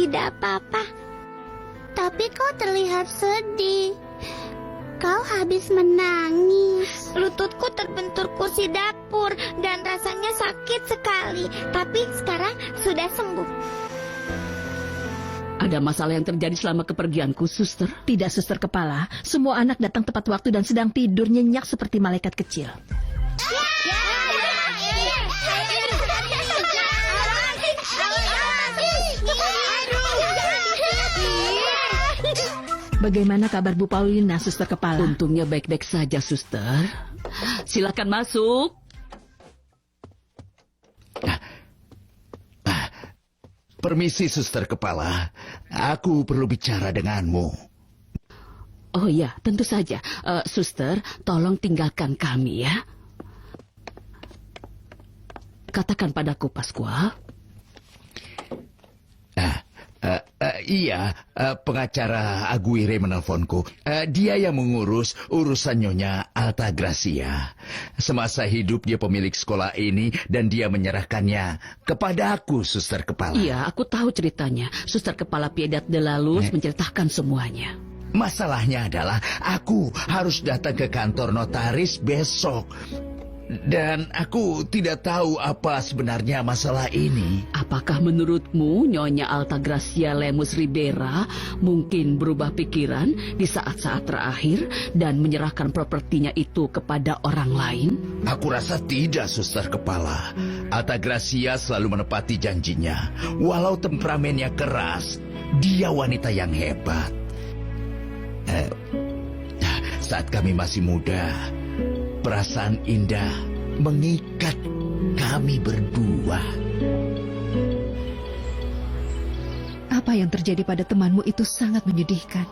tidak apa-apa. Tapi kau terlihat sedih. Kau habis menangis. Lututku terbentur kursi dapur dan rasanya sakit sekali. Tapi sekarang sudah sembuh. Ada masalah yang terjadi selama kepergianku, suster? Tidak, suster kepala. Semua anak datang tepat waktu dan sedang tidur nyenyak seperti malaikat kecil. Bagaimana kabar Bu Paulina, suster kepala? Untungnya baik-baik saja, suster. Silakan masuk. Permisi, suster kepala. Aku perlu bicara denganmu. Oh ya, tentu saja. Suster, tolong tinggalkan kami ya. Katakan padaku, Pascual. Iya, pengacara Aguirre menelponku. Dia yang mengurus urusan Nyonya Altagracia. Semasa hidup dia pemilik sekolah ini dan dia menyerahkannya kepada aku, suster kepala. Iya, aku tahu ceritanya. Suster kepala Piedad de la Luz menceritakan semuanya. Masalahnya adalah aku harus datang ke kantor notaris besok. Dan aku tidak tahu apa sebenarnya masalah ini. Apakah menurutmu Nyonya Altagracia Lemus Ribera mungkin berubah pikiran di saat-saat terakhir dan menyerahkan propertinya itu kepada orang lain? Aku rasa tidak, suster kepala. Altagracia selalu menepati janjinya. Walau temperamennya keras, dia wanita yang hebat. Saat kami masih muda, perasaan indah mengikat kami berdua. Apa yang terjadi pada temanmu itu sangat menyedihkan.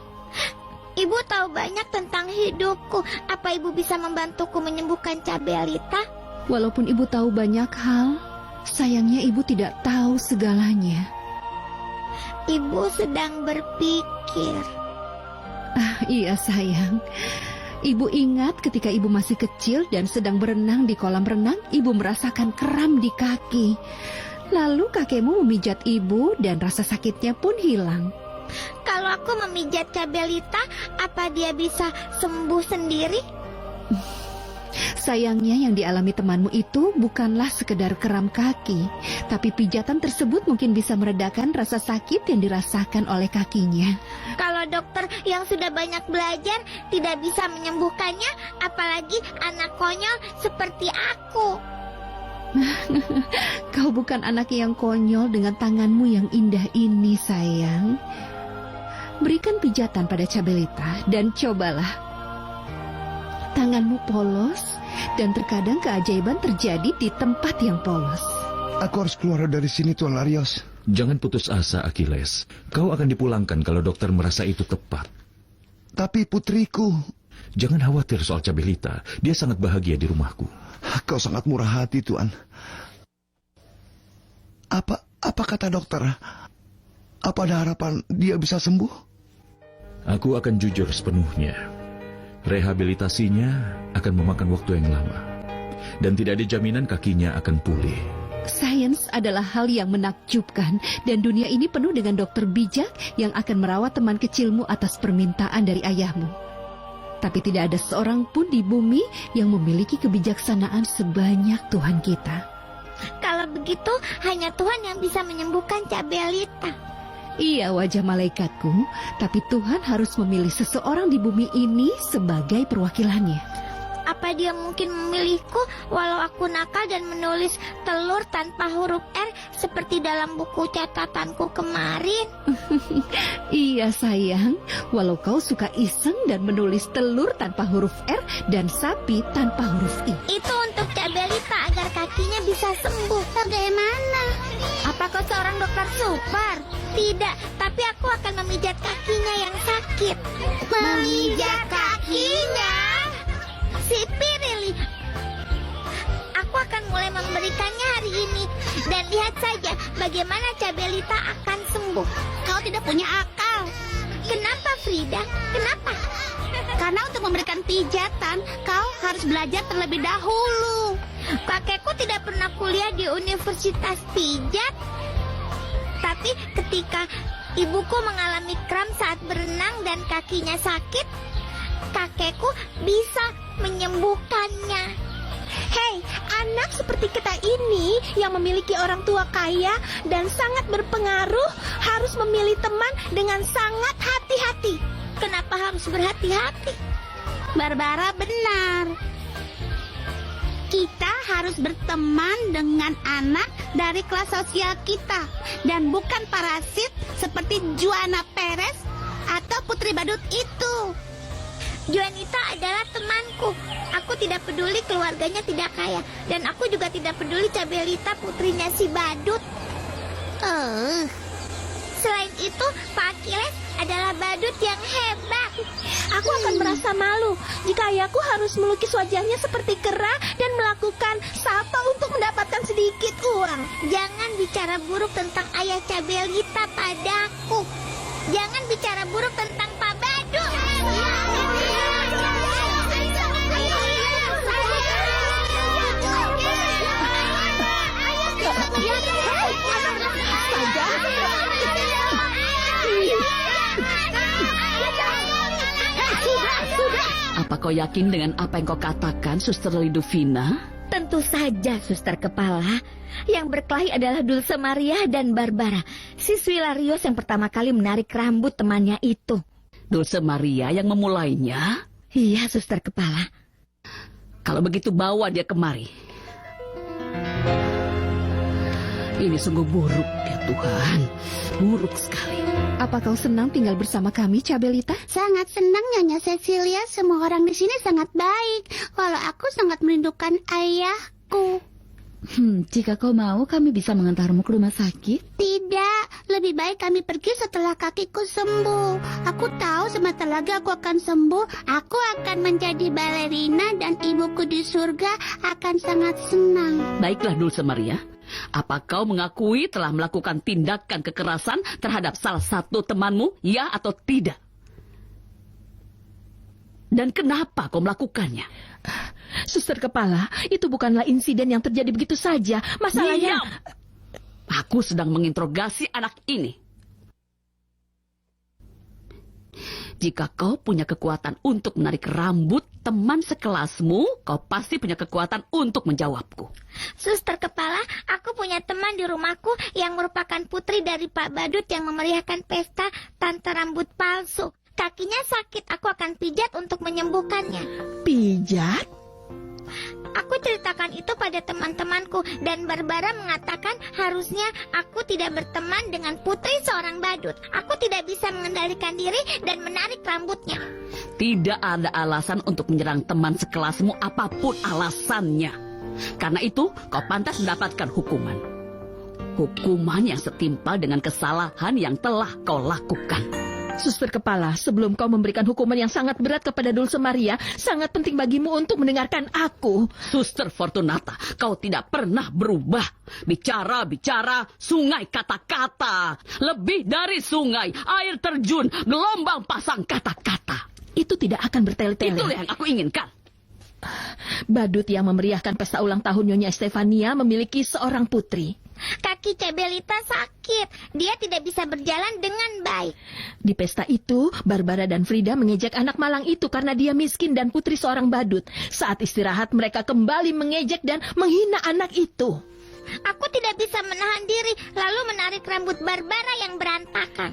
Ibu tahu banyak tentang hidupku. Apa ibu bisa membantuku menyembuhkan Cabelita? Walaupun ibu tahu banyak hal, sayangnya ibu tidak tahu segalanya. Ibu sedang berpikir. Iya sayang. Ibu ingat ketika ibu masih kecil dan sedang berenang di kolam renang, ibu merasakan kram di kaki. Lalu kakekmu memijat ibu dan rasa sakitnya pun hilang. Kalau aku memijat Cabelita, apa dia bisa sembuh sendiri? Sayangnya yang dialami temanmu itu bukanlah sekedar kram kaki, tapi pijatan tersebut mungkin bisa meredakan rasa sakit yang dirasakan oleh kakinya. Kalau dokter yang sudah banyak belajar tidak bisa menyembuhkannya, apalagi anak konyol seperti aku. Kau bukan anak yang konyol dengan tanganmu yang indah ini, sayang. Berikan pijatan pada Cabelita dan cobalah. Tanganmu polos dan terkadang keajaiban terjadi di tempat yang polos. Aku harus keluar dari sini, Tuan Larios. Jangan putus asa, Achilles. Kau akan dipulangkan kalau dokter merasa itu tepat. Tapi putriku... Jangan khawatir soal Cabelita. Dia sangat bahagia di rumahku. Kau sangat murah hati, Tuan. Apa kata dokter? Apa ada harapan dia bisa sembuh? Aku akan jujur sepenuhnya. Rehabilitasinya akan memakan waktu yang lama. Dan tidak ada jaminan kakinya akan pulih. Sains adalah hal yang menakjubkan dan dunia ini penuh dengan dokter bijak yang akan merawat teman kecilmu atas permintaan dari ayahmu. Tapi tidak ada seorang pun di bumi yang memiliki kebijaksanaan sebanyak Tuhan kita. Kalau begitu, hanya Tuhan yang bisa menyembuhkan Cabelita. Iya, wajah malaikatku, tapi Tuhan harus memilih seseorang di bumi ini sebagai perwakilannya. Apa dia mungkin memilihku walau aku nakal dan menulis telur tanpa huruf R seperti dalam buku catatanku kemarin? Iya sayang, walau kau suka iseng dan menulis telur tanpa huruf R dan sapi tanpa huruf I. Itu untuk Cabelita agar kakinya bisa sembuh. Bagaimana? Apa kau seorang dokter super? Tidak, tapi aku akan memijat kakinya yang sakit. Memijat kakinya? Si Pirili, aku akan mulai memberikannya hari ini. Dan lihat saja bagaimana Cabelita akan sembuh. Kau tidak punya akal. Kenapa, Frida? Kenapa? Karena untuk memberikan pijatan, kau harus belajar terlebih dahulu. Kakekku tidak pernah kuliah di universitas pijat. Tapi ketika ibuku mengalami kram saat berenang dan kakinya sakit, kakekku bisa menyembuhkannya. Hei, anak seperti kita ini yang memiliki orang tua kaya dan sangat berpengaruh harus memilih teman dengan sangat hati-hati. Kenapa harus berhati-hati? Barbara benar. Kita harus berteman dengan anak dari kelas sosial kita dan bukan parasit seperti Juana Perez atau Putri Badut itu. Juanita adalah temanku. Aku tidak peduli keluarganya tidak kaya, dan aku juga tidak peduli Cabelita putrinya si Badut. Selain itu, Pak Achilles adalah badut yang hebat. Aku akan merasa malu jika ayahku harus melukis wajahnya seperti kera dan melakukan sapa untuk mendapatkan sedikit uang. Jangan bicara buruk tentang ayah Cabelita padaku. Jangan bicara buruk tentang Pak Badut. Apa kau yakin dengan apa yang kau katakan, Suster Liduvina? Tentu saja, Suster Kepala. Yang berkelahi adalah Dulce Maria dan Barbara, siswi Larios yang pertama kali menarik rambut temannya itu. Dulce Maria yang memulainya? Iya, Suster Kepala. Kalau begitu bawa dia kemari. Ini sungguh buruk ya Tuhan. Buruk sekali. Apa kau senang tinggal bersama kami, Cabelita? Sangat senang, Nyonya Cecilia. Semua orang di sini sangat baik. Kalau aku sangat merindukan ayahku. Jika kau mau, kami bisa mengantarmu ke rumah sakit. Tidak, lebih baik kami pergi setelah kakiku sembuh. Aku tahu sebentar lagi aku akan sembuh. Aku akan menjadi balerina dan ibuku di surga akan sangat senang. Baiklah Dulce Maria. Apa kau mengakui telah melakukan tindakan kekerasan terhadap salah satu temanmu, ya atau tidak? Dan kenapa kau melakukannya? Suster Kepala, itu bukanlah insiden yang terjadi begitu saja. Masalahnya... Diam! Aku sedang menginterogasi anak ini. Jika kau punya kekuatan untuk menarik rambut teman sekelasmu, kau pasti punya kekuatan untuk menjawabku. Suster Kepala, aku punya teman di rumahku yang merupakan putri dari Pak Badut yang memeriahkan pesta Tante Rambut Palsu. Kakinya sakit, aku akan pijat untuk menyembuhkannya. Pijat? Aku ceritakan itu pada teman-temanku dan Barbara mengatakan harusnya aku tidak berteman dengan putri seorang badut. Aku tidak bisa mengendalikan diri dan menarik rambutnya. Tidak ada alasan untuk menyerang teman sekelasmu apapun alasannya. Karena itu kau pantas mendapatkan hukuman. Hukuman yang setimpal dengan kesalahan yang telah kau lakukan. Suster Kepala, sebelum kau memberikan hukuman yang sangat berat kepada Dulce Maria, sangat penting bagimu untuk mendengarkan aku. Suster Fortunata, kau tidak pernah berubah. Bicara, sungai kata-kata. Lebih dari sungai, air terjun, gelombang pasang kata-kata. Itu tidak akan bertele-tele. Itulah yang aku inginkan. Badut yang memeriahkan pesta ulang tahun Nyonya Stefania memiliki seorang putri. Kaki Cabelita sakit. Dia tidak bisa berjalan dengan baik. Di pesta itu, Barbara dan Frida mengejek anak malang itu karena dia miskin dan putri seorang badut. Saat istirahat, mereka kembali mengejek dan menghina anak itu. Aku tidak bisa menahan diri, lalu menarik rambut Barbara yang berantakan.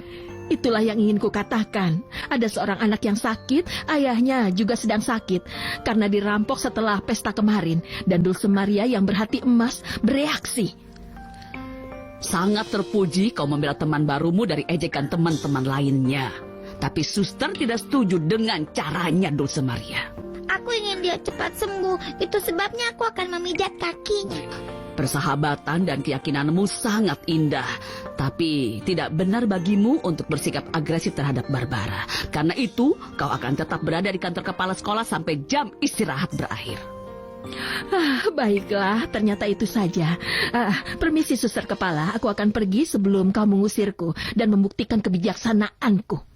Itulah yang ingin kukatakan. Ada seorang anak yang sakit, ayahnya juga sedang sakit karena dirampok setelah pesta kemarin. Dan Dulce Maria yang berhati emas bereaksi. Sangat terpuji kau membela teman barumu dari ejekan teman-teman lainnya. Tapi suster tidak setuju dengan caranya, Dulce Maria. Aku ingin dia cepat sembuh. Itu sebabnya aku akan memijat kakinya. Persahabatan dan keyakinanmu sangat indah. Tapi tidak benar bagimu untuk bersikap agresif terhadap Barbara. Karena itu, kau akan tetap berada di kantor kepala sekolah sampai jam istirahat berakhir. Baiklah, ternyata itu saja. Permisi, Suster Kepala, aku akan pergi sebelum kau mengusirku dan membuktikan kebijaksanaanku.